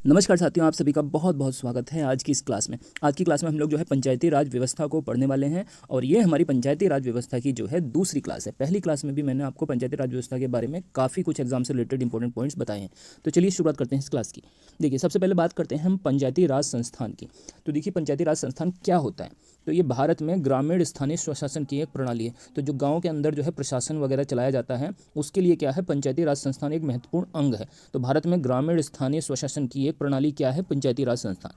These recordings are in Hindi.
नमस्कार साथियों, आप सभी का बहुत बहुत स्वागत है आज की इस क्लास में। आज की क्लास में हम लोग जो है पंचायती राज व्यवस्था को पढ़ने वाले हैं और ये हमारी पंचायती राज व्यवस्था की जो है दूसरी क्लास है। पहली क्लास में भी मैंने आपको पंचायती राज व्यवस्था के बारे में काफ़ी कुछ एग्जाम से रिलेटेड इंपॉर्टेंट पॉइंट्स बताए हैं। तो चलिए शुरुआत करते हैं इस क्लास की। देखिए, सबसे पहले बात करते हैं हम पंचायती राज संस्थान की। तो देखिए, पंचायती राज संस्थान क्या होता है। तो ये भारत में ग्रामीण स्थानीय स्वशासन की एक प्रणाली है। तो जो गाँव के अंदर जो है प्रशासन वगैरह चलाया जाता है, उसके लिए क्या है, पंचायती राज संस्थान एक महत्वपूर्ण अंग है। तो भारत में ग्रामीण स्थानीय स्वशासन की एक प्रणाली क्या है, पंचायती राज संस्थान।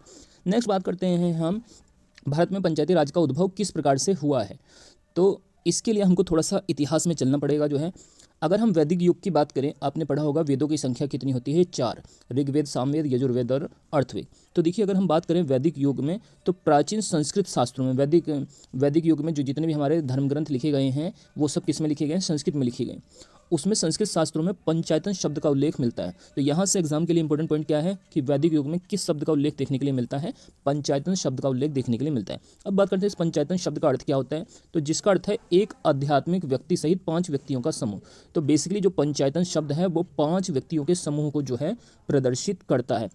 नेक्स्ट बात करते हैं हम, भारत में पंचायती राज का उद्भव किस प्रकार से हुआ है। तो इसके लिए हमको थोड़ा सा इतिहास में चलना पड़ेगा जो है। अगर हम वैदिक युग की बात करें, आपने पढ़ा होगा वेदों की संख्या कितनी होती है, 4। ऋग्वेद, सामवेद, यजुर्वेद और अर्थवेद। तो देखिए, अगर हम बात करें वैदिक युग में, तो प्राचीन संस्कृत शास्त्रों में वैदिक युग में जो जितने भी हमारे धर्म ग्रंथ लिखे गए हैं, वो सब किस में लिखे गए हैं, संस्कृत में लिखे गए। उसमें संस्कृत शास्त्रों में पंचायतन शब्द का उल्लेख मिलता है। तो यहाँ से एग्जाम के लिए इंपॉर्टेंट पॉइंट क्या है कि वैदिक युग में किस शब्द का उल्लेख देखने के लिए मिलता है, पंचायतन शब्द का उल्लेख देखने के लिए मिलता है। अब बात करते हैं इस पंचायतन शब्द का अर्थ क्या होता है। तो जिसका अर्थ है एक आध्यात्मिक व्यक्ति सहित 5 व्यक्तियों का समूह। तो बेसिकली जो पंचायतन शब्द है वो 5 व्यक्तियों के समूह को जो है प्रदर्शित करता है।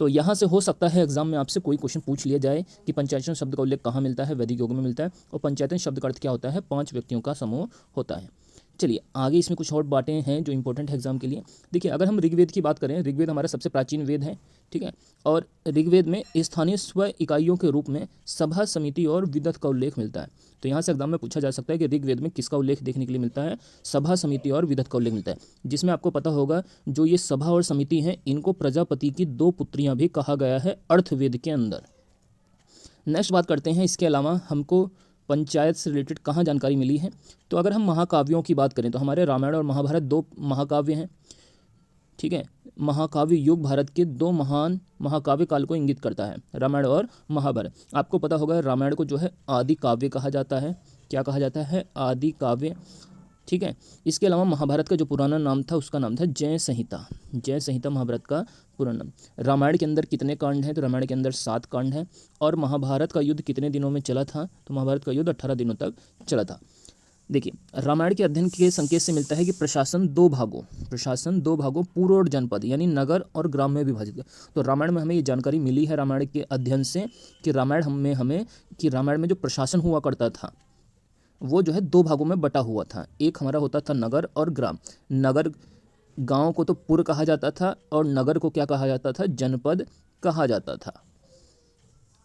तो यहाँ से हो सकता है एग्जाम में आपसे कोई क्वेश्चन पूछ लिया जाए कि पंचायतन शब्द का उल्लेख कहाँ मिलता है, वैदिक युग में मिलता है। और पंचायतन शब्द का अर्थ क्या होता है, 5 व्यक्तियों का समूह होता है। चलिए आगे इसमें कुछ और बातें हैं जो इंपॉर्टेंट है एग्जाम के लिए। देखिए, अगर हम ऋग्वेद की बात करें, ऋग्वेद हमारा सबसे प्राचीन वेद है, ठीक है। और ऋग्वेद में स्थानीय स्व इकाइयों के रूप में सभा, समिति और विदत का उल्लेख मिलता है। तो यहाँ से एग्जाम में पूछा जा सकता है कि ऋग्वेद में किसका उल्लेख देखने के लिए मिलता है, सभा, समिति और विदत का उल्लेख मिलता है। जिसमें आपको पता होगा जो ये सभा और समिति हैं, इनको प्रजापति की 2 पुत्रियां भी कहा गया है अर्थवेद के अंदर। नेक्स्ट बात करते हैं, इसके अलावा हमको पंचायत से रिलेटेड कहाँ जानकारी मिली है। तो अगर हम महाकाव्यों की बात करें, तो हमारे रामायण और महाभारत 2 महाकाव्य हैं, ठीक है। महाकाव्य युग भारत के 2 महान महाकाव्य काल को इंगित करता है, रामायण और महाभारत। आपको पता होगा रामायण को जो है आदि काव्य कहा जाता है। क्या कहा जाता है, आदि काव्य, ठीक है। इसके अलावा महाभारत का जो पुराना नाम था उसका नाम था जय संहिता। जय संहिता महाभारत का पुराना नाम। रामायण के अंदर कितने कांड हैं, तो रामायण के अंदर 7 कांड हैं। और महाभारत का युद्ध कितने दिनों में चला था, तो महाभारत का युद्ध 18 दिनों तक चला था। देखिए, रामायण के अध्ययन के संकेत से मिलता है कि प्रशासन 2 भागों पूर्व और जनपद यानी नगर और ग्राम में विभाजित है। तो रामायण में हमें ये जानकारी मिली है रामायण के अध्ययन से कि रामायण में जो प्रशासन हुआ करता था वो जो है 2 भागों में बटा हुआ था। एक हमारा होता था नगर और ग्राम। नगर, गांव को तो पुर कहा जाता था और नगर को क्या कहा जाता था, जनपद कहा जाता था।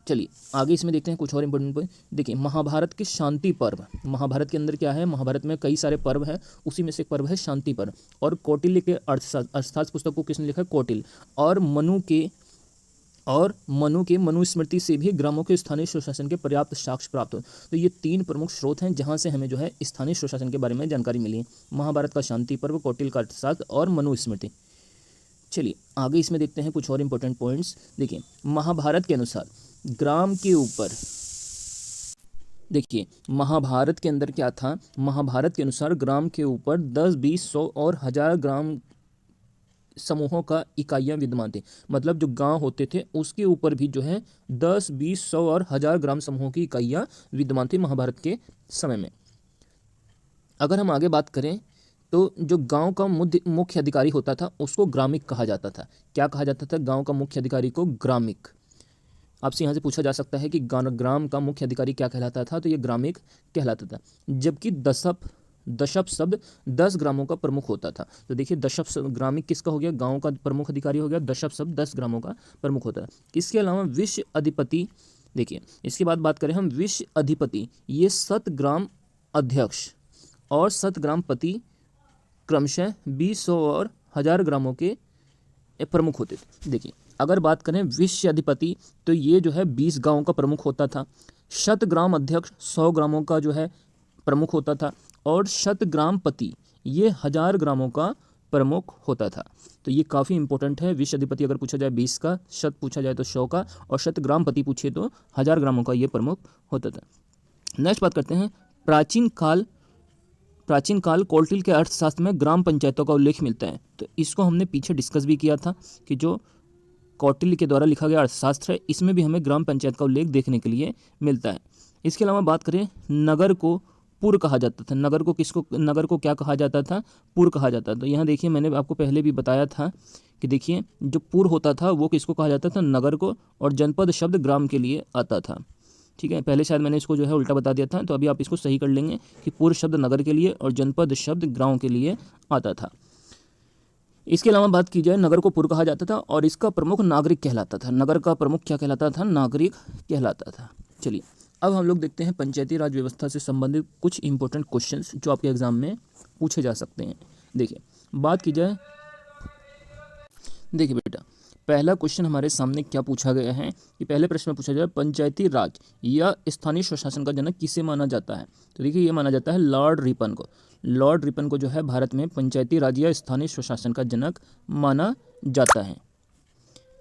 चलिए आगे इसमें देखते हैं कुछ और इंपॉर्टेंट पॉइंट। देखिए, महाभारत के शांति पर्व, महाभारत के अंदर क्या है, महाभारत में कई सारे पर्व हैं, उसी में से एक पर्व है शांति पर्व। और कौटिल्य के अर्थशास्त्र पुस्तक को किसने लिखा है, कौटिल्य। और मनु के मनुस्मृति से भी ग्रामों के स्थानीय स्वशासन के पर्याप्त साक्ष्य प्राप्त हो। तो ये 3 प्रमुख स्रोत हैं जहाँ से हमें जो है स्थानीय स्वशासन के बारे में जानकारी मिली है। महाभारत का शांति पर्व, कौटिल्य का अर्थशास्त्र और मनुस्मृति। चलिए आगे इसमें देखते हैं कुछ और इंपॉर्टेंट पॉइंट्स। देखिए, महाभारत के अनुसार ग्राम के ऊपर, देखिए महाभारत के अंदर क्या था, महाभारत के अनुसार ग्राम के ऊपर 10, 20, 100 और 1000 ग्राम समूहों का इकाइयां विद्यमान थी। मतलब जो गांव होते थे उसके ऊपर भी जो है 10, 20, 100 और 1000 ग्राम समूहों की इकाइयां विद्यमान थी महाभारत के समय में। अगर हम आगे बात करें तो जो गांव का मुख्य अधिकारी होता था उसको ग्रामिक कहा जाता था। क्या कहा जाता था, गांव का मुख्य अधिकारी को ग्रामिक। आपसे यहाँ से पूछा जा सकता है कि ग्राम का मुख्य अधिकारी क्या कहलाता था, तो ये ग्रामिक कहलाता था। जबकि दशप शब्द 10 ग्रामों का प्रमुख होता था। तो देखिए, दशप ग्रामिक किसका हो गया, गांव का प्रमुख अधिकारी हो गया। दशप शब्द 10 ग्रामों का प्रमुख होता था। इसके अलावा विश्व अधिपति, देखिए इसके बाद बात करें हम विश्व अधिपति, ये 7 ग्राम अध्यक्ष और 7 ग्राम पति क्रमशः 20, 100 और 1000 ग्रामों के प्रमुख होते थे। देखिए, अगर बात करें विश्व अधिपति तो ये जो है 20 गांवों का प्रमुख होता था। 7 ग्राम अध्यक्ष 100 ग्रामों का जो है प्रमुख होता था। और 7 ग्राम पति ये 1000 ग्रामों का प्रमुख होता था। तो ये काफ़ी इंपॉर्टेंट है। विश्व अधिपति अगर पूछा जाए 20 का, 7 पूछा जाए तो 100 का, और 7 ग्राम पति पूछे तो 1000 ग्रामों का ये प्रमुख होता था। नेक्स्ट बात करते हैं, प्राचीन काल कौटिल्य के अर्थशास्त्र में ग्राम पंचायतों का उल्लेख मिलता है। तो इसको हमने पीछे डिस्कस भी किया था कि जो कौटिल्य के द्वारा लिखा गया अर्थशास्त्र है, इसमें भी हमें ग्राम पंचायत का उल्लेख देखने के लिए मिलता है। इसके अलावा बात करें, नगर को पुर कहा जाता था। नगर को क्या कहा जाता था? पुर कहा जाता था। तो यहाँ देखिए, मैंने आपको पहले भी बताया था कि देखिए जो पुर होता था वो किसको कहा जाता था? नगर को। और जनपद शब्द ग्राम के लिए आता था। ठीक है, पहले शायद मैंने इसको जो है उल्टा बता दिया था, तो अभी आप इसको सही कर लेंगे कि पुर शब्द नगर के लिए और जनपद शब्द गांव के लिए आता था। इसके अलावा बात की जाए, नगर को पुर कहा जाता था और इसका प्रमुख नागरिक कहलाता था। नगर का प्रमुख क्या कहलाता था? नागरिक कहलाता था। चलिए, अब हम लोग देखते हैं पंचायती राज व्यवस्था से संबंधित कुछ इंपॉर्टेंट क्वेश्चंस जो आपके एग्जाम में पूछे जा सकते हैं। देखिए, बात की जाए, देखिए बेटा, पहला क्वेश्चन हमारे सामने क्या पूछा गया है कि पहले प्रश्न में पूछा जाए, पंचायती राज या स्थानीय स्वशासन का जनक किसे माना जाता है? तो देखिए, ये माना जाता है लॉर्ड रिपन को। लॉर्ड रिपन को जो है भारत में पंचायती राज या स्थानीय स्वशासन का जनक माना जाता है।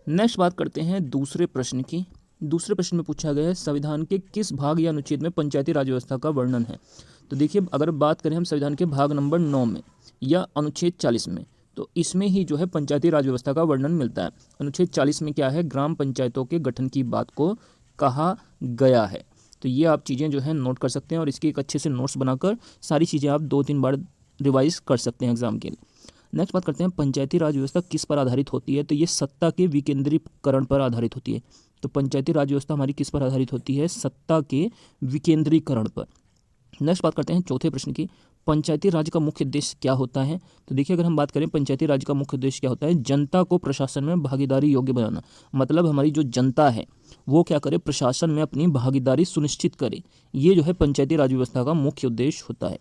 नेक्स्ट बात करते हैं दूसरे प्रश्न की। दूसरे प्रश्न में पूछा गया है, संविधान के किस भाग या अनुच्छेद में पंचायती राज व्यवस्था का वर्णन है? तो देखिए, अगर बात करें हम संविधान के भाग नंबर 9 में या अनुच्छेद 40 में, तो इसमें ही जो है पंचायती राज व्यवस्था का वर्णन मिलता है। अनुच्छेद 40 में क्या है? ग्राम पंचायतों के गठन की बात को कहा गया है। तो ये आप चीज़ें जो है नोट कर सकते हैं और इसकी एक अच्छे से नोट्स बनाकर सारी चीज़ें आप 2-3 बार रिवाइज कर सकते हैं एग्जाम के लिए। नेक्स्ट बात करते हैं, पंचायती राज व्यवस्था किस पर आधारित होती है? तो ये सत्ता के विकेंद्रीकरण पर आधारित होती है। तो पंचायती राज व्यवस्था हमारी किस पर आधारित होती है? सत्ता के विकेंद्रीकरण पर। नेक्स्ट बात करते हैं चौथे प्रश्न की, पंचायती राज का मुख्य उद्देश्य क्या होता है? तो देखिए, अगर हम बात करें पंचायती राज का मुख्य उद्देश्य क्या होता है? जनता को प्रशासन में भागीदारी योग्य बनाना। मतलब हमारी जो जनता है वो क्या करे? प्रशासन में अपनी भागीदारी सुनिश्चित करे। ये जो है पंचायती राज व्यवस्था का मुख्य उद्देश्य होता है।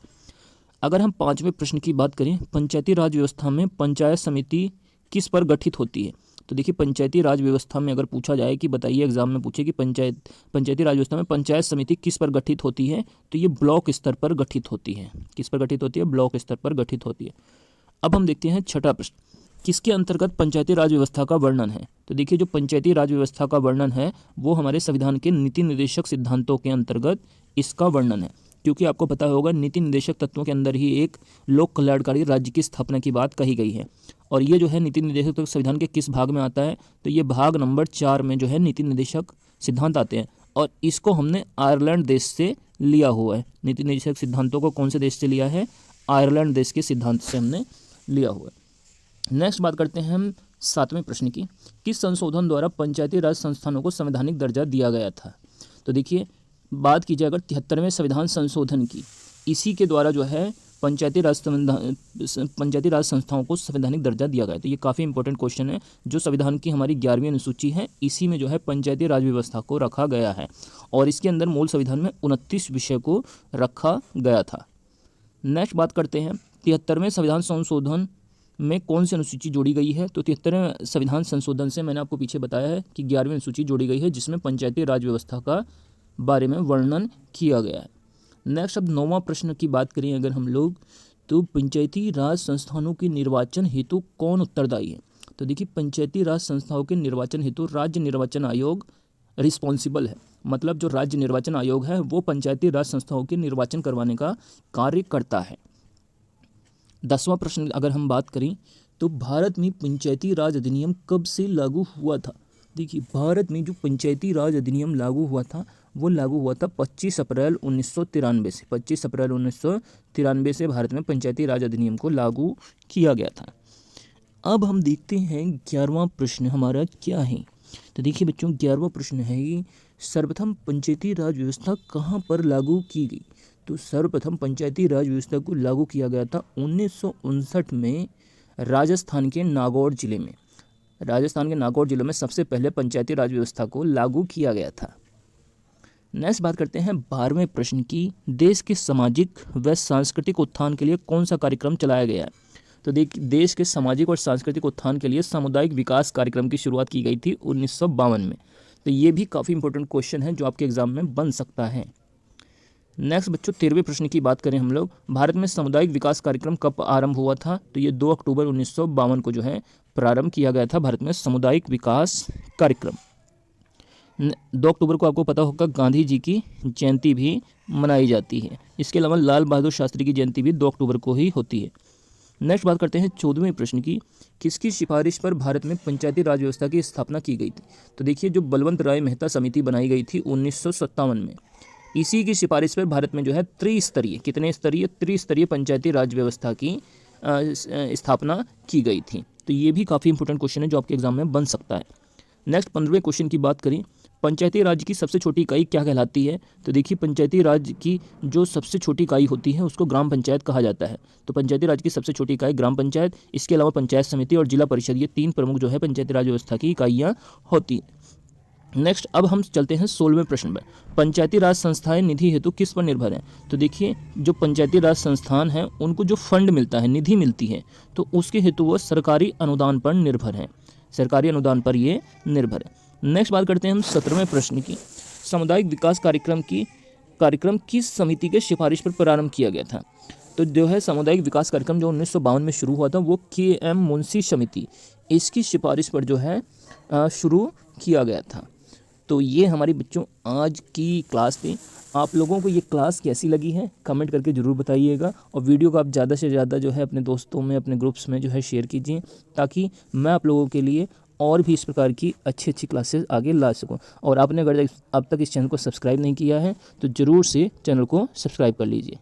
अगर हम पांचवें प्रश्न की बात करें, पंचायती राज व्यवस्था में पंचायत समिति किस पर गठित होती है? तो देखिए, पंचायती राज व्यवस्था में अगर पूछा जाए कि बताइए, एग्जाम में पूछे कि पंचायती राज व्यवस्था में पंचायत समिति किस पर गठित होती है, तो ये ब्लॉक स्तर पर गठित होती है। किस पर गठित होती है? ब्लॉक स्तर पर गठित होती है। अब हम देखते हैं छठा प्रश्न, किसके अंतर्गत पंचायती राज व्यवस्था का वर्णन है? तो देखिए, जो पंचायती राज व्यवस्था का वर्णन है वो हमारे संविधान के नीति निर्देशक सिद्धांतों के अंतर्गत इसका वर्णन है। क्योंकि आपको पता होगा, नीति निर्देशक तत्वों के अंदर ही एक लोक कल्याणकारी राज्य की स्थापना की बात कही गई है। और ये जो है नीति निर्देशक तत्व संविधान के किस भाग में आता है? तो ये भाग नंबर 4 में जो है नीति निर्देशक सिद्धांत आते हैं। और इसको हमने आयरलैंड देश से लिया हुआ है। नीति निर्देशक सिद्धांतों को कौन से देश से लिया है? आयरलैंड देश के सिद्धांत से हमने लिया हुआ है। नेक्स्ट बात करते हैं हम 7वें प्रश्न की, किस संशोधन द्वारा पंचायती राज संस्थानों को संवैधानिक दर्जा दिया गया था? तो देखिए, बात की जाए अगर 73वें संविधान संशोधन की, इसी के द्वारा जो है पंचायती राज संस्थाओं को संवैधानिक दर्जा दिया गया। तो ये काफ़ी इंपॉर्टेंट क्वेश्चन है। जो संविधान की हमारी 11वीं अनुसूची है, इसी में जो है पंचायती राज व्यवस्था को रखा गया है और इसके अंदर मूल संविधान में 29 विषय को रखा गया था। नेक्स्ट बात करते हैं, 73वें संविधान संशोधन में कौन सी अनुसूची जोड़ी गई है? तो 73वें संविधान संशोधन से मैंने आपको पीछे बताया है कि 11वीं अनुसूची जोड़ी गई है, जिसमें पंचायती राज व्यवस्था का बारे में वर्णन किया गया है। नेक्स्ट, अब 9वां प्रश्न की बात करें अगर हम लोग, तो पंचायती राज संस्थानों के निर्वाचन हेतु कौन उत्तरदायी है? तो देखिए, पंचायती राज संस्थाओं के निर्वाचन हेतु राज्य निर्वाचन आयोग रिस्पॉन्सिबल है। मतलब जो राज्य निर्वाचन आयोग है वो पंचायती राज संस्थाओं के निर्वाचन करवाने का कार्य करता है। 10वां प्रश्न अगर हम बात करें, तो भारत में पंचायती राज अधिनियम कब से लागू हुआ था? देखिए, भारत में जो पंचायती राज अधिनियम लागू हुआ था वो लागू हुआ था 25 अप्रैल 1993 से। 25 अप्रैल 1993 से भारत में पंचायती राज अधिनियम को लागू किया गया था। अब हम देखते हैं 11वां प्रश्न हमारा क्या है। तो देखिए बच्चों, 11वां प्रश्न है, सर्वप्रथम पंचायती राज व्यवस्था कहाँ पर लागू की गई? तो सर्वप्रथम पंचायती राज व्यवस्था को लागू किया गया था 1959 में राजस्थान के नागौर जिले में। राजस्थान के नागौर जिले में सबसे पहले पंचायती राज व्यवस्था को लागू किया गया था। नेक्स्ट बात करते हैं 12वें प्रश्न की, देश के सामाजिक व सांस्कृतिक उत्थान के लिए कौन सा कार्यक्रम चलाया गया है? तो देश के सामाजिक और सांस्कृतिक उत्थान के लिए सामुदायिक विकास कार्यक्रम की शुरुआत की गई थी 1952 में। तो ये भी काफ़ी इंपॉर्टेंट क्वेश्चन है जो आपके एग्जाम में बन सकता है। नेक्स्ट बच्चों, 13वें प्रश्न की बात करें हम लोग, भारत में सामुदायिक विकास कार्यक्रम कब आरंभ हुआ था? तो ये 2 अक्टूबर 1952 को जो है प्रारंभ किया गया था भारत में सामुदायिक विकास कार्यक्रम। 2 अक्टूबर को आपको पता होगा गांधी जी की जयंती भी मनाई जाती है। इसके अलावा लाल बहादुर शास्त्री की जयंती भी 2 अक्टूबर को ही होती है। नेक्स्ट बात करते हैं 14वें प्रश्न की, किसकी सिफारिश पर भारत में पंचायती राज व्यवस्था की स्थापना की गई थी? तो देखिए, जो बलवंत राय मेहता समिति बनाई गई थी 1957 में, इसी की सिफारिश पर भारत में जो है त्रिस्तरीय, कितने स्तरीय, त्रिस्तरीय पंचायती राज व्यवस्था की स्थापना की गई थी। तो ये भी काफ़ी इंपॉर्टेंट क्वेश्चन है जो आपके एग्जाम में बन सकता है। नेक्स्ट 15वें क्वेश्चन की बात करें, पंचायती राज की सबसे छोटी इकाई क्या कहलाती है? तो देखिए, पंचायती राज की जो सबसे छोटी इकाई होती है उसको ग्राम पंचायत कहा जाता है। तो पंचायती राज की सबसे छोटी इकाई ग्राम पंचायत, इसके अलावा पंचायत समिति और जिला परिषद, ये 3 प्रमुख जो है पंचायती राज व्यवस्था की इकाइयाँ होती हैं। नेक्स्ट अब हम चलते हैं 16वें प्रश्न पर। पंचायती राज संस्थाएं निधि हेतु किस पर निर्भर हैं? तो देखिए, जो पंचायती राज संस्थान हैं उनको जो फंड मिलता है, निधि मिलती है, तो उसके हेतु वो सरकारी अनुदान पर निर्भर हैं, सरकारी अनुदान पर ये निर्भर है। नेक्स्ट बात करते हैं हम 17वें प्रश्न की। सामुदायिक विकास कार्यक्रम किस समिति के सिफारिश पर प्रारंभ किया गया था? तो जो है सामुदायिक विकास कार्यक्रम जो 1952 में शुरू हुआ था वो KM मुंशी समिति, इसकी सिफारिश पर जो है शुरू किया गया था। तो ये हमारी बच्चों आज की क्लास थी। आप लोगों को ये क्लास कैसी लगी है कमेंट करके ज़रूर बताइएगा, और वीडियो को आप ज़्यादा से ज़्यादा जो है अपने दोस्तों में, अपने ग्रुप्स में जो है शेयर कीजिए, ताकि मैं आप लोगों के लिए और भी इस प्रकार की अच्छी अच्छी क्लासेस आगे ला सकूं। और आपने अगर अब तक इस चैनल को सब्सक्राइब नहीं किया है तो ज़रूर से चैनल को सब्सक्राइब कर लीजिए।